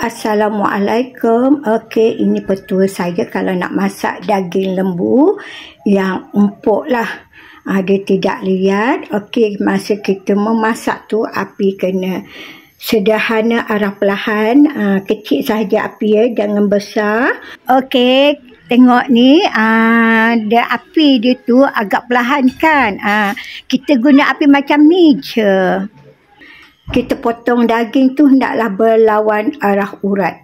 Assalamualaikum. Okey, ini petua saya kalau nak masak daging lembu yang empuk lah. Dia tidak liat. Okey, masa kita memasak tu api kena sederhana, arah perlahan. Kecil sahaja api ya, jangan besar. Okey, tengok ni, dia api dia tu agak perlahan kan. Kita guna api macam ni je. Kita potong daging tu hendaklah berlawan arah urat.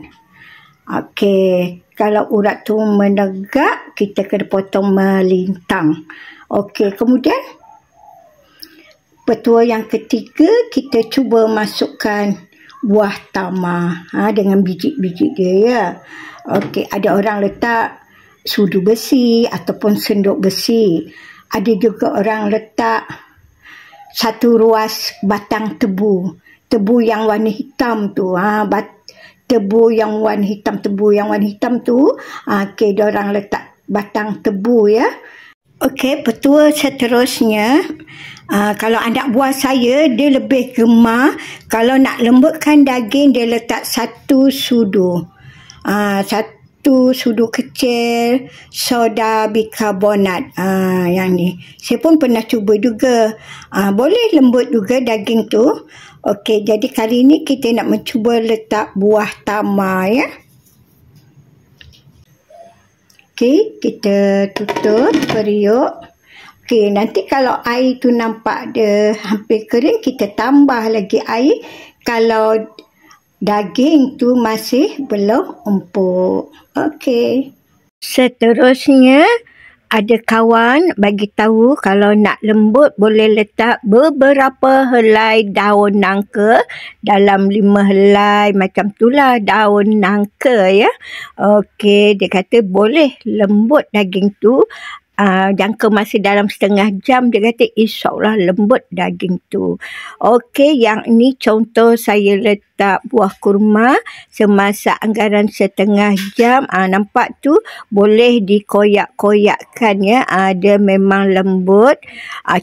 Okey, kalau urat tu menegak, kita kena potong melintang. Okey, kemudian petua yang ketiga, kita cuba masukkan buah tamar dengan biji-biji dia ya. Okey, ada orang letak sudu besi ataupun senduk besi. Ada juga orang letak satu ruas batang tebu. Tebu yang warna hitam tu. Tebu yang warna hitam tu. Okey, diorang letak batang tebu ya. Okey, petua seterusnya. Kalau anak buah saya, dia lebih gemar. Kalau nak lembutkan daging, dia letak satu sudu. Satu sudu kecil soda bikarbonat. Yang ni saya pun pernah cuba juga. Boleh lembut juga daging tu. Okey, jadi kali ni kita nak mencuba letak buah tamar ya. Okey, kita tutup periuk. Okey, nanti kalau air tu nampak dia hampir kering, kita tambah lagi air kalau daging tu masih belum empuk. Okey. Seterusnya, ada kawan bagi tahu kalau nak lembut boleh letak beberapa helai daun nangka dalam 5 helai macam itulah daun nangka ya. Okey, dia kata boleh lembut daging tu. Jangka masa dalam setengah jam, dia kata insyaAllah lembut daging tu. Okey, yang ini contoh saya letak buah kurma semasa anggaran setengah jam. Nampak tu boleh dikoyak-koyakkan ya. Dia memang lembut.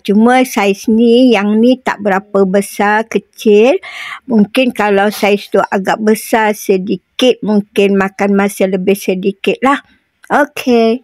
Cuma saiz ni, yang ni tak berapa besar, kecil. Mungkin kalau saiz tu agak besar sedikit, mungkin makan masa lebih sedikit lah. Okey.